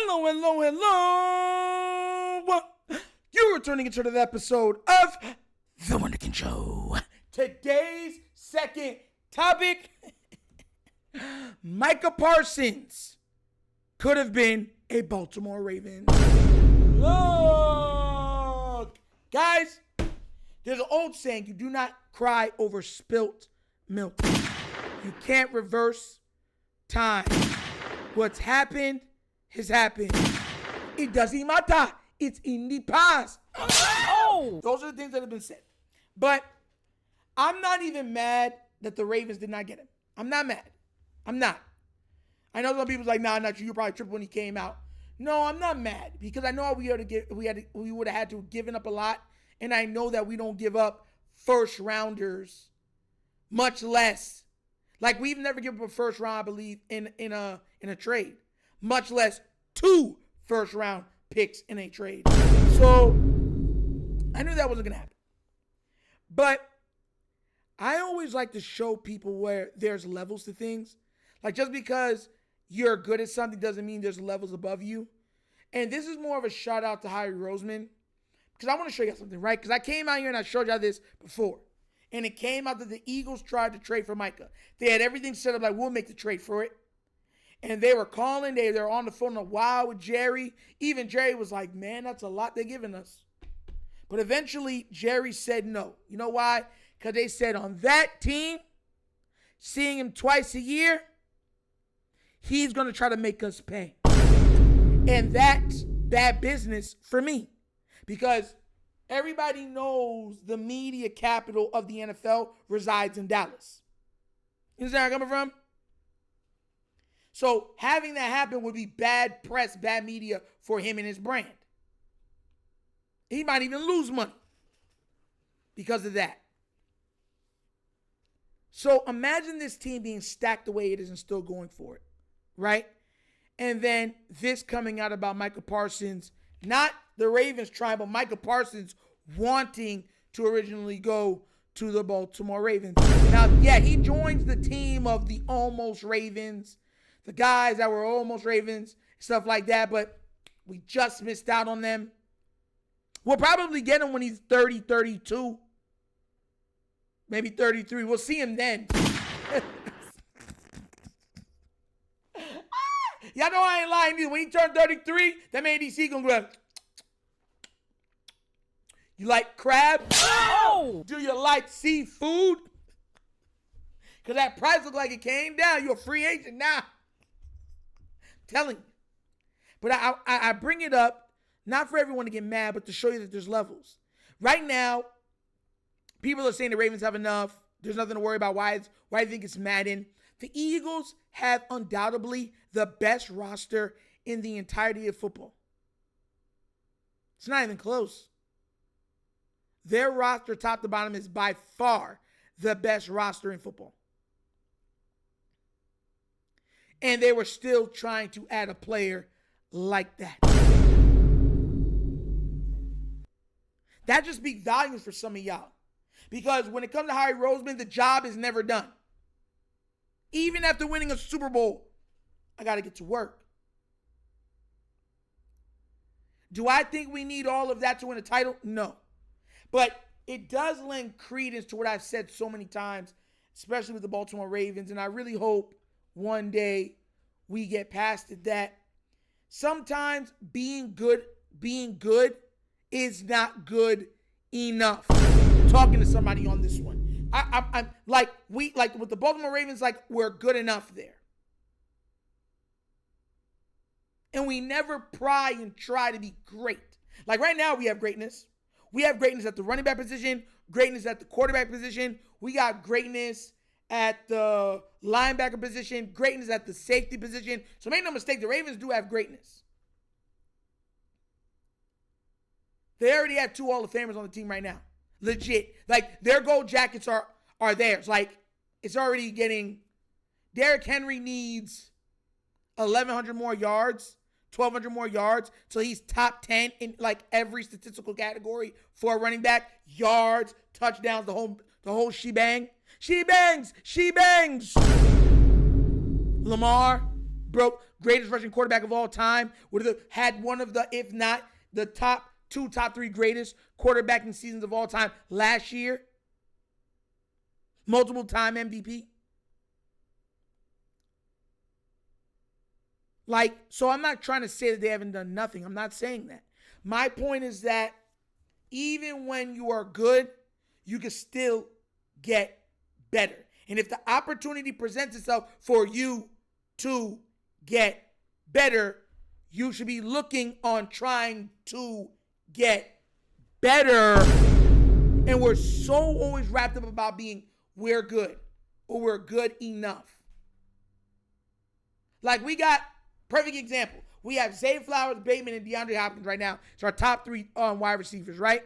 Hello, hello, hello. You're returning into the episode of The Wunderkind Show. Today's second topic, Micah Parsons could have been a Baltimore Raven. Look, guys, there's an old saying, you do not cry over spilt milk. You can't reverse time. What's happened has happened. It doesn't matter. It's in the past. Oh! Those are the things that have been said. But I'm not even mad that the Ravens did not get him. I'm not mad. I'm not. I know some people's like, nah, not you. You're probably tripping when he came out. No, I'm not mad because I know we would have had to have given up a lot, and I know that we don't give up first rounders, much less. Like we've never given up a first round, I believe, in a trade, much less 2 first round picks in a trade. So I knew that wasn't gonna happen. But I always like to show people where there's levels to things. Like just because you're good at something doesn't mean there's levels above you. And this is more of a shout out to Howie Roseman because I want to show you something, right? Because I came out here and I showed y'all this before. And it came out that the Eagles tried to trade for Micah. They had everything set up like, we'll make the trade for it. And they were calling. They were on the phone a while with Jerry. Even Jerry was like, man, that's a lot they're giving us. But eventually, Jerry said no. You know why? Because they said on that team, seeing him twice a year, he's going to try to make us pay. And that's bad business for me. Because everybody knows the media capital of the NFL resides in Dallas. You understand where I'm coming from? So having that happen would be bad press, bad media for him and his brand. He might even lose money because of that. So imagine this team being stacked the way it is and still going for it, right? And then this coming out about Micah Parsons, not the Ravens trying, but Micah Parsons wanting to originally go to the Baltimore Ravens. Now, yeah, he joins the team of the almost Ravens, the guys that were almost Ravens, stuff like that, but we just missed out on them. We'll probably get him when he's 30, 32, maybe 33. We'll see him then. Y'all know I ain't lying either. When he turned 33, that man DC gonna go, you like crab? Oh! Do you like seafood? Because that price look like it came down. You're a free agent now. I'm telling you. But I bring it up, not for everyone to get mad, but to show you that there's levels. Right now, people are saying the Ravens have enough. There's nothing to worry about. Why do you think it's Madden? The Eagles have undoubtedly the best roster in the entirety of football. It's not even close. Their roster, top to bottom, is by far the best roster in football. And they were still trying to add a player like that. That just speaks volumes for some of y'all. Because when it comes to Howie Roseman, the job is never done. Even after winning a Super Bowl, I got to get to work. Do I think we need all of that to win a title? No. But it does lend credence to what I've said so many times, especially with the Baltimore Ravens. And I really hope one day we get past it, that sometimes being good is not good enough. I'm talking to somebody on this one. I'm like with the Baltimore Ravens, like we're good enough there. And we never pry and try to be great. Like right now we have greatness. We have greatness at the running back position, greatness at the quarterback position. We got greatness at the linebacker position, greatness at the safety position. So make no mistake, the Ravens do have greatness. They already have 2 Hall of Famers on the team right now. Legit. Like, their gold jackets are theirs. Like, it's already getting... Derrick Henry needs 1,100 more yards, 1,200 more yards, so he's top 10 in, like, every statistical category for a running back. Yards, touchdowns, the whole shebang. She bangs! Lamar, broke greatest rushing quarterback of all time. Would have had one of the, if not the top 3 greatest quarterbacking seasons of all time last year. Multiple time MVP. Like, so I'm not trying to say that they haven't done nothing. I'm not saying that. My point is that even when you are good, you can still get better. And if the opportunity presents itself for you to get better, you should be looking on trying to get better. And we're so always wrapped up about being we're good or we're good enough. Like we got, perfect example. We have Zay Flowers, Bateman, and DeAndre Hopkins right now. It's our top 3 wide receivers, right?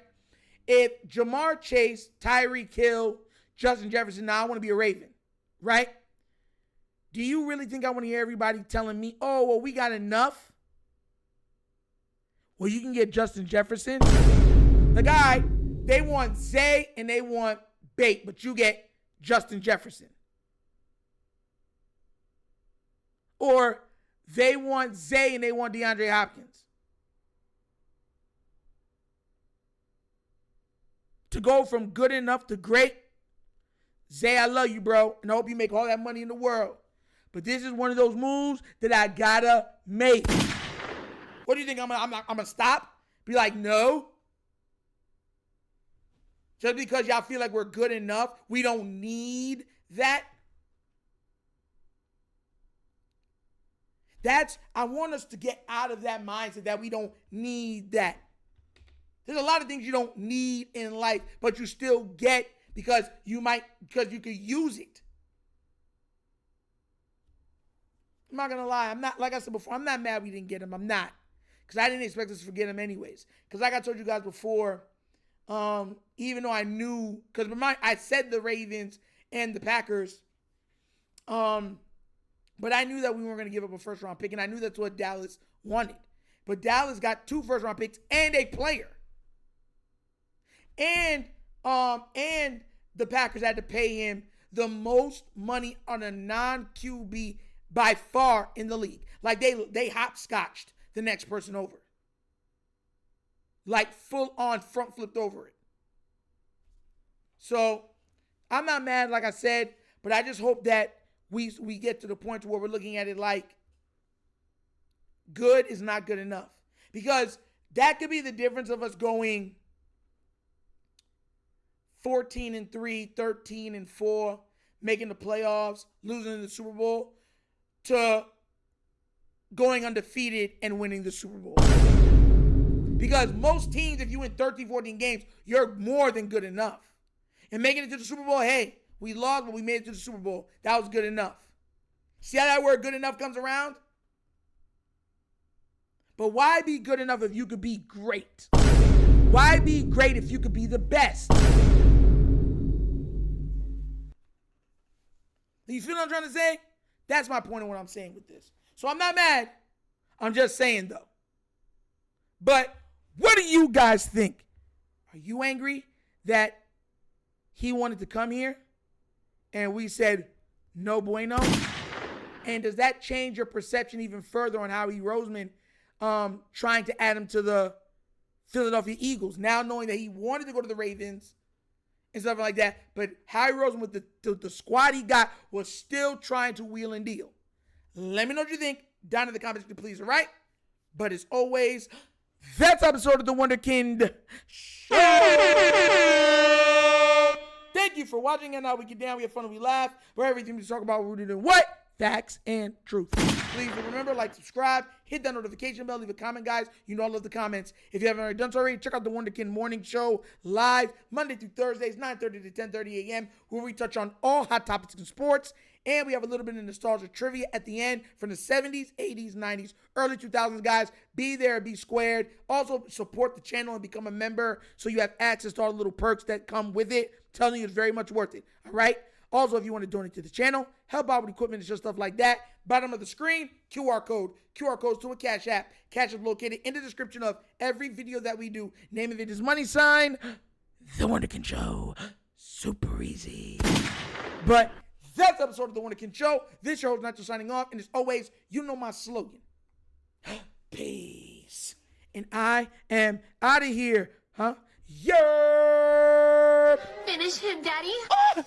If Jamar Chase, Tyreek Hill, Justin Jefferson, now I want to be a Raven, right? Do you really think I want to hear everybody telling me, oh, well, we got enough? Well, you can get Justin Jefferson. The guy, they want Zay and they want Bate, but you get Justin Jefferson. Or they want Zay and they want DeAndre Hopkins. To go from good enough to great, Zay, I love you, bro, and I hope you make all that money in the world. But this is one of those moves that I gotta make. What do you think? I'm gonna stop? Be like, no. Just because y'all feel like we're good enough, we don't need that. I want us to get out of that mindset that we don't need that. There's a lot of things you don't need in life, but you still get because you could use it. I'm not going to lie. I'm not, like I said before, I'm not mad we didn't get him. I'm not. Because I didn't expect us to forget him anyways. Because like I told you guys before, even though I knew, because I said the Ravens and the Packers, but I knew that we weren't going to give up a first-round pick, and I knew that's what Dallas wanted. But Dallas got 2 first-round picks and a player. And the Packers had to pay him the most money on a non-QB by far in the league. Like they hopscotched the next person over. Like full on front flipped over it. So I'm not mad, like I said, but I just hope that we get to the point where we're looking at it like good is not good enough. Because that could be the difference of us going 14-3, 13-4, making the playoffs, losing in the Super Bowl, to going undefeated and winning the Super Bowl. Because most teams, if you win 13, 14 games, you're more than good enough. And making it to the Super Bowl, hey, we lost, but we made it to the Super Bowl. That was good enough. See how that word good enough comes around? But why be good enough if you could be great? Why be great if you could be the best? You feel what I'm trying to say? That's my point of what I'm saying with this. So I'm not mad. I'm just saying, though. But what do you guys think? Are you angry that he wanted to come here and we said no bueno? And does that change your perception even further on Howie Roseman trying to add him to the Philadelphia Eagles, now knowing that he wanted to go to the Ravens and stuff like that, but Howie Roseman with the squad he got was still trying to wheel and deal? Let me know what you think down in the comments, please, all right? But as always, that's episode of The Wunderkind Show. Thank you for watching, and now we get down, we have fun, and we laugh. Where everything we talk about, we're rooted in what? Facts and truth. Please remember, like, subscribe, hit that notification bell, leave a comment, guys. You know I love the comments. If you haven't already done so already, check out the Wunderkind Morning Show live Monday through Thursdays, 9:30 to 10:30 a.m., where we touch on all hot topics in sports. And we have a little bit of nostalgia trivia at the end from the 70s, 80s, 90s, early 2000s, guys. Be there, be squared. Also, support the channel and become a member so you have access to all the little perks that come with it. I'm telling you, it's very much worth it. All right? Also, if you want to donate to the channel, help out with equipment and just stuff like that, bottom of the screen, QR code. QR codes to a Cash App. Cash App located in the description of every video that we do. Name of it is money sign, The Wunderkind Show. Super easy. But That's the episode of The Wunderkind Show. This show is not just signing off. And as always, you know my slogan. Peace. And I am out of here. Huh? Yerp. Finish him, Daddy. Ah!